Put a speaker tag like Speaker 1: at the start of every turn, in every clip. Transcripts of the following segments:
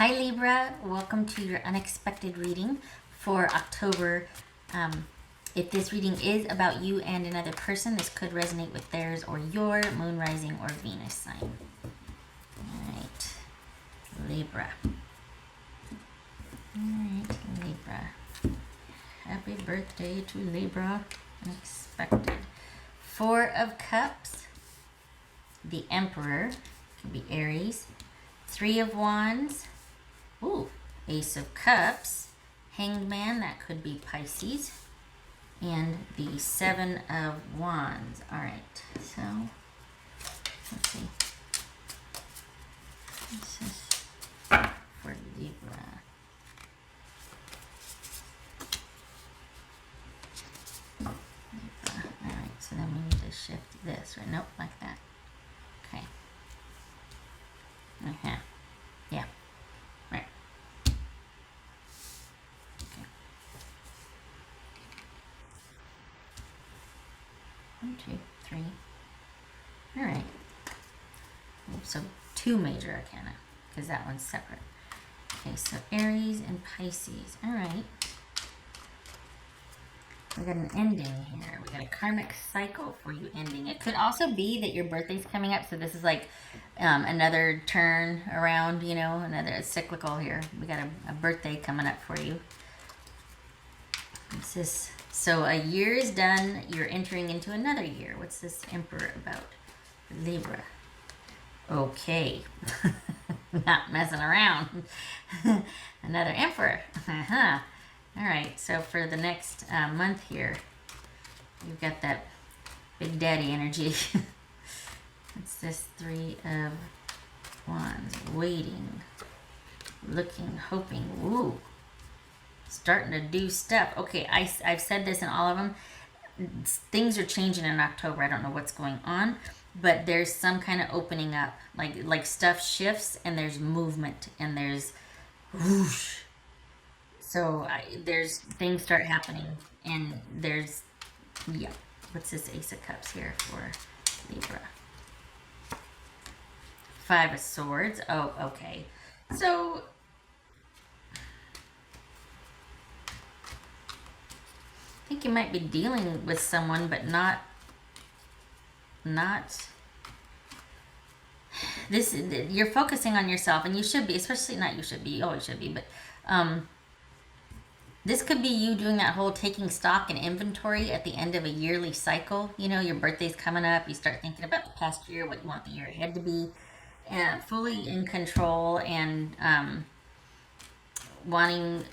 Speaker 1: Hi Libra, welcome to your unexpected reading for October. If this reading is about you and another person, this could resonate with theirs or your moon, rising, or Venus sign. Alright, Libra. Alright, Libra. Happy birthday to Libra. Unexpected. Four of Cups. The Emperor. Could be Aries. Three of Wands. Ooh, Ace of Cups, Hanged Man, that could be Pisces, and the Seven of Wands. All right, so let's see. This is for Libra. Libra. All right, so then we need to shift this, right? Nope, like that. Okay. Yeah. Right. Okay. 1, 2, 3. All right. So 2 major arcana, because that one's separate. Okay, so Aries and Pisces. All right. We got an ending here. We got a karmic cycle for you ending. It could also be that your birthday's coming up, so this is like another turn around, you know, another cyclical here. We got a birthday coming up for you. This is, so a year is done, you're entering into another year. What's this Emperor about? Libra. Okay. Not messing around. Another Emperor. Uh-huh. All right, so for the next month here, you've got that Big Daddy energy. It's this Three of Wands. Waiting, looking, hoping. Ooh. Starting to do stuff. Okay, I've said this in all of them. Things are changing in October. I don't know what's going on, but there's some kind of opening up. Like stuff shifts and there's movement and there's whoosh. So there's things start happening, and there's, yeah. What's this Ace of Cups here for Libra? 5 of Swords. Oh, okay. So I think you might be dealing with someone, but not this. You're focusing on yourself, and you should be, especially not you should be, you always should be, but this could be you doing that whole taking stock and inventory at the end of a yearly cycle. You know, your birthday's coming up. You start thinking about the past year, what you want the year ahead to be, and fully in control and wanting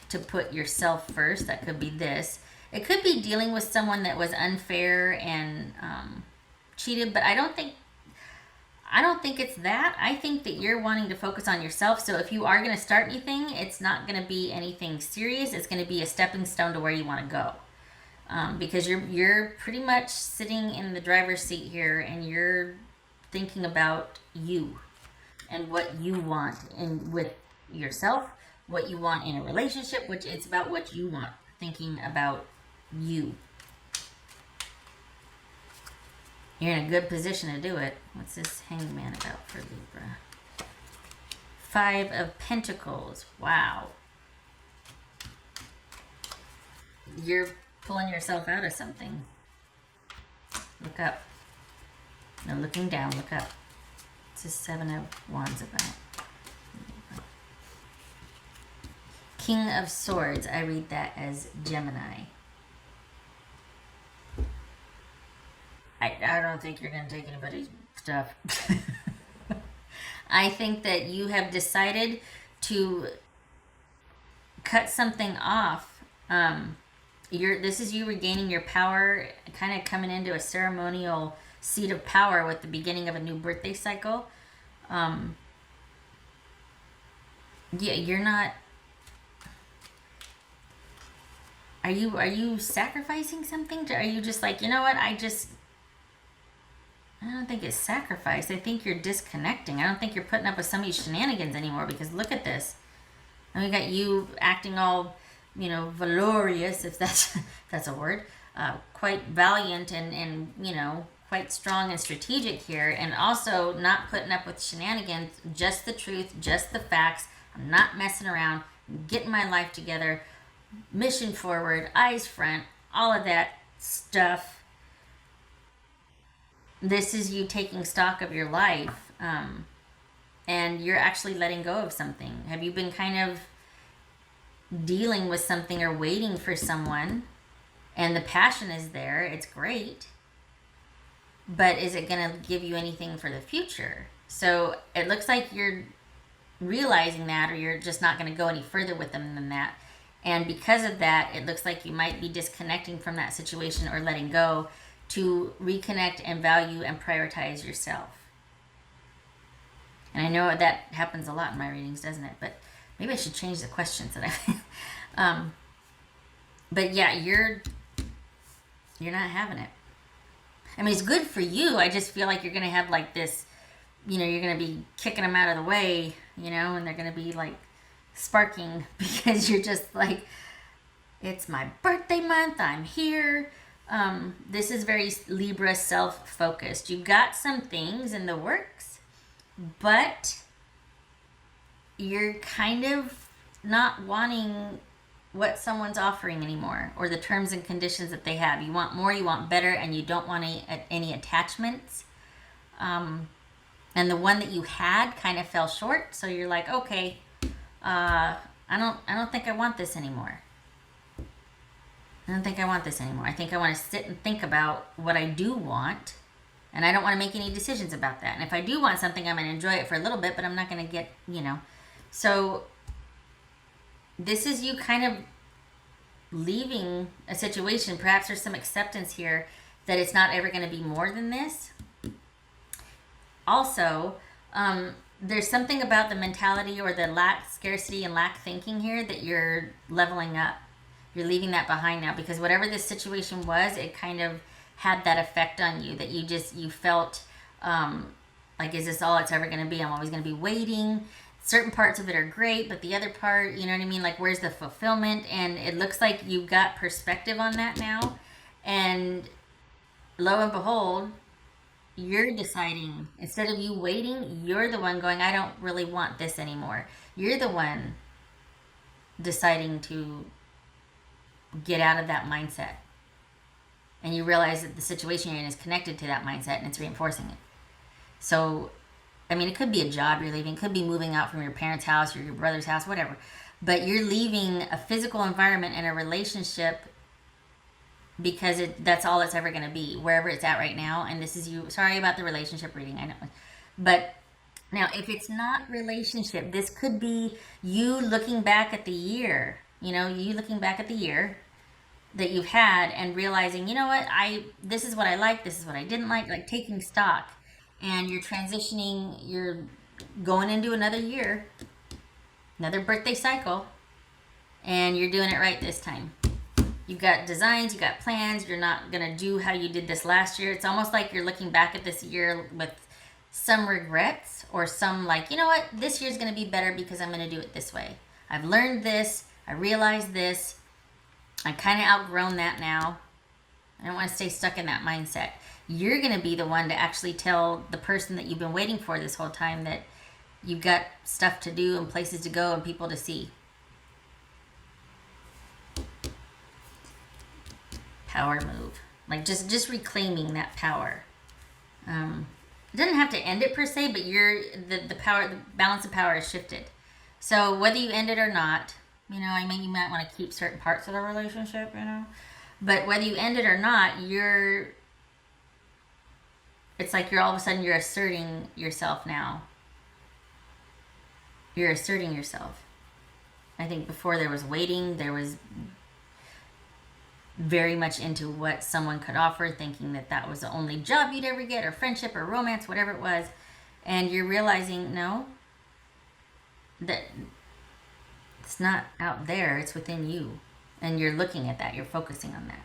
Speaker 1: to put yourself first. That could be this. It could be dealing with someone that was unfair and cheated, but I don't think it's that. I think that you're wanting to focus on yourself. So if you are going to start anything, it's not going to be anything serious. It's going to be a stepping stone to where you want to go. Because you're pretty much sitting in the driver's seat here, and you're thinking about you and what you want and with yourself, what you want in a relationship, which it's about what you want. Thinking about you. You're in a good position to do it. What's this Hanged Man about for Libra? 5 of Pentacles. Wow. You're pulling yourself out of something. Look up. No, looking down. Look up. What's this 7 of Wands about? King of Swords. I read that as Gemini. I don't think you're going to take anybody's stuff. I think that you have decided to cut something off. This is you regaining your power, kind of coming into a ceremonial seat of power with the beginning of a new birthday cycle. Yeah, you're not. Are you sacrificing something? Are you just like, you know what? I don't think it's sacrifice. I think you're disconnecting. I don't think you're putting up with somebody's shenanigans anymore, because look at this. And we got you acting all, you know, valorous, if that's a word, quite valiant and, you know, quite strong and strategic here, and also not putting up with shenanigans, just the truth, just the facts. I'm not messing around. I'm getting my life together. Mission forward, eyes front, all of that stuff. This is you taking stock of your life, and you're actually letting go of something. Have you been kind of dealing with something or waiting for someone, and the passion is there? It's great, but is it going to give you anything for the future? So it looks like you're realizing that, or you're just not going to go any further with them than that. And because of that, it looks like you might be disconnecting from that situation or letting go to reconnect and value and prioritize yourself. And I know that happens a lot in my readings, doesn't it? But maybe I should change the questions that I but yeah, you're not having it. I mean, it's good for you. I just feel like you're going to have like this, you're going to be kicking them out of the way, and they're going to be like sparking because you're just like, it's my birthday month, I'm here. This is very Libra self-focused. You've got some things in the works, but you're kind of not wanting what someone's offering anymore, or the terms and conditions that they have. You want more, you want better, and you don't want any attachments. And the one that you had kind of fell short, so you're like, okay, I don't think I want this anymore. I don't think I want this anymore. I think I want to sit and think about what I do want, and I don't want to make any decisions about that. And if I do want something, I'm going to enjoy it for a little bit, but I'm not going to get, So this is you kind of leaving a situation. Perhaps there's some acceptance here that it's not ever going to be more than this. Also, there's something about the mentality or the scarcity and lack thinking here that you're leveling up. You're leaving that behind now, because whatever this situation was, it kind of had that effect on you, that you felt like, is this all it's ever going to be? I'm always going to be waiting. Certain parts of it are great, but the other part, you know what I mean? Like, where's the fulfillment? And it looks like you've got perspective on that now. And lo and behold, you're deciding, instead of you waiting, you're the one going, I don't really want this anymore. You're the one deciding to get out of that mindset. And you realize that the situation you're in is connected to that mindset, and it's reinforcing it. So, I mean, it could be a job you're leaving, it could be moving out from your parents' house or your brother's house, whatever. But you're leaving a physical environment and a relationship because that's all it's ever going to be, wherever it's at right now. And this is you. Sorry about the relationship reading, I know. But now, if it's not relationship, this could be you looking back at the year, you looking back at the year that you've had and realizing, you know what, this is what I like, this is what I didn't like taking stock. And you're transitioning, you're going into another year, another birthday cycle, and you're doing it right this time. You've got designs, you've got plans, you're not going to do how you did this last year. It's almost like you're looking back at this year with some regrets, or some like, you know what, this year's going to be better because I'm going to do it this way. I've learned this, I realized this, I kind of outgrown that now. I don't want to stay stuck in that mindset. You're going to be the one to actually tell the person that you've been waiting for this whole time that you've got stuff to do and places to go and people to see. Power move. Like just reclaiming that power. It doesn't have to end it per se, but the power, the balance of power is shifted. So whether you end it or not, you might want to keep certain parts of the relationship, but whether you end it or not, it's like you're all of a sudden you're asserting yourself now. You're asserting yourself. I think before there was waiting, there was very much into what someone could offer, thinking that was the only job you'd ever get, or friendship or romance, whatever it was. And you're realizing, no, that it's not out there, it's within you. And you're looking at that, you're focusing on that.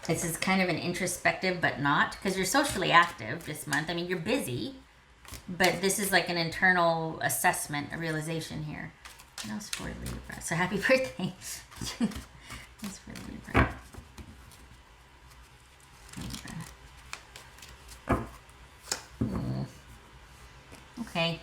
Speaker 1: This is kind of an introspective, but not, because you're socially active this month. I mean, you're busy, but this is like an internal assessment, a realization here. What else for Libra? So happy birthday. That's for Libra. Okay.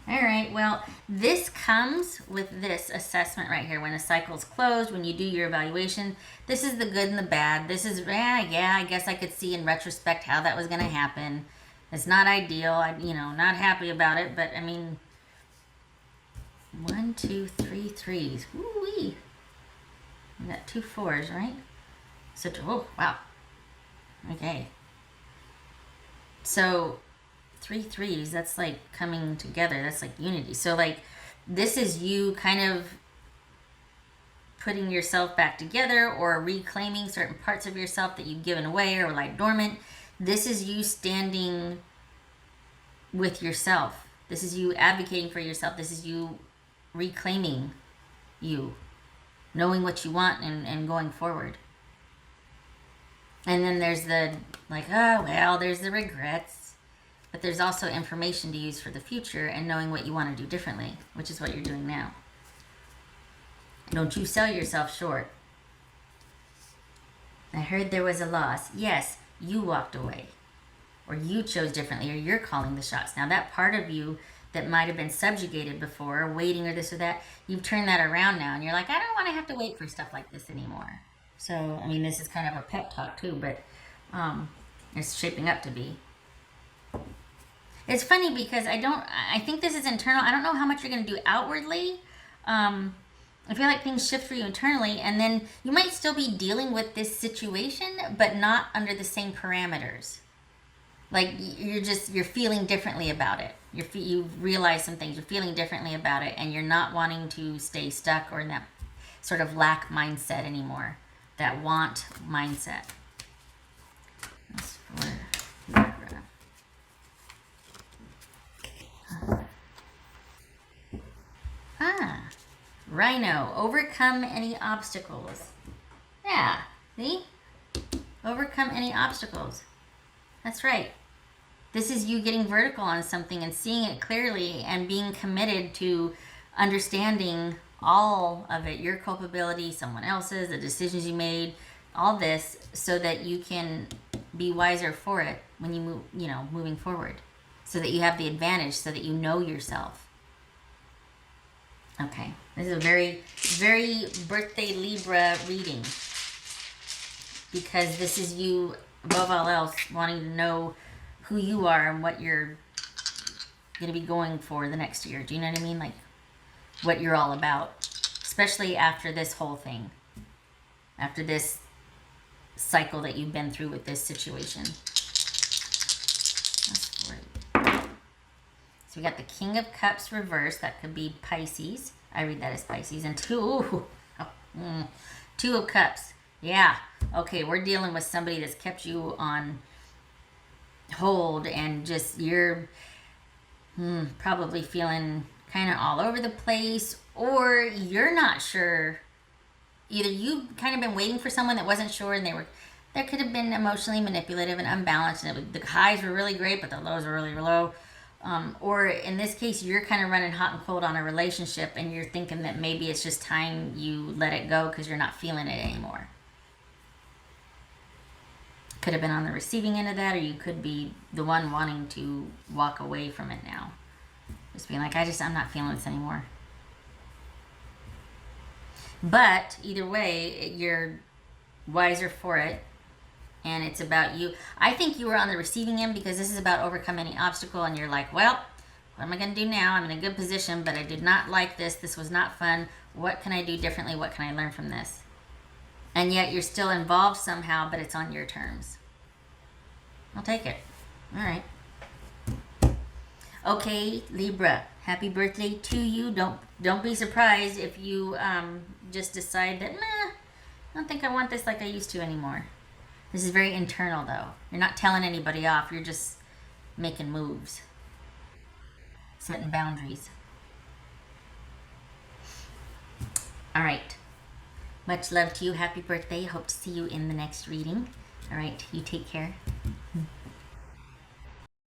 Speaker 1: All right, well, this comes with this assessment right here. When a cycle's closed, when you do your evaluation, this is the good and the bad. This is, yeah, I guess I could see in retrospect how that was going to happen. It's not ideal. Not happy about it, but I mean, 1, 2, 3 threes. Woo-wee. We got 2 4s, right? So, oh, wow. Okay. So, 3 threes, that's like coming together. That's like unity. So like this is you kind of putting yourself back together or reclaiming certain parts of yourself that you've given away or like dormant. This is you standing with yourself. This is you advocating for yourself. This is you reclaiming you, knowing what you want and going forward. And then there's the like, oh well, there's the regrets. But there's also information to use for the future and knowing what you want to do differently, which is what you're doing now. Don't you sell yourself short. I heard there was a loss. Yes, you walked away. Or you chose differently, or you're calling the shots. Now that part of you that might have been subjugated before, waiting or this or that, you've turned that around now. And you're like, I don't want to have to wait for stuff like this anymore. So, I mean, this is kind of a pep talk too, but it's shaping up to be. It's funny because I think this is internal. I don't know how much you're going to do outwardly. I feel like things shift for you internally, and then you might still be dealing with this situation, but not under the same parameters. Like you're feeling differently about it. You've realized some things. You're feeling differently about it, and you're not wanting to stay stuck or in that sort of lack mindset anymore. That want mindset. That's for Libra. Rhino, overcome any obstacles. Yeah, see? Overcome any obstacles. That's right. This is you getting vertical on something and seeing it clearly and being committed to understanding all of it, your culpability, someone else's, the decisions you made, all this, so that you can be wiser for it when you move, moving forward, so that you have the advantage, so that you know yourself. Okay, this is a very, very birthday Libra reading, because this is you, above all else, wanting to know who you are and what you're going to be going for the next year. Do you know what I mean? Like, what you're all about, especially after this whole thing, after this cycle that you've been through with this situation. That's great. So we got the King of Cups reversed. That could be Pisces. I read that as Pisces. And Two of Cups. Yeah. Okay, we're dealing with somebody that's kept you on hold, and just you're probably feeling kind of all over the place, or you're not sure. Either you kind of been waiting for someone that wasn't sure, and there could have been emotionally manipulative and unbalanced, and the highs were really great, but the lows were really low. Or in this case, you're kind of running hot and cold on a relationship, and you're thinking that maybe it's just time you let it go because you're not feeling it anymore. Could have been on the receiving end of that, or you could be the one wanting to walk away from it now. Just being like, I'm not feeling this anymore. But either way, you're wiser for it, and it's about you. I think you were on the receiving end because this is about overcoming any obstacle, and you're like, well, what am I going to do now? I'm in a good position, but I did not like this. This was not fun. What can I do differently? What can I learn from this? And yet you're still involved somehow, but it's on your terms. I'll take it. All right. Okay, Libra, happy birthday to you. Don't be surprised if you just decide that, I don't think I want this like I used to anymore. This is very internal, though. You're not telling anybody off. You're just making moves, setting boundaries. All right. Much love to you. Happy birthday. Hope to see you in the next reading. All right. You take care.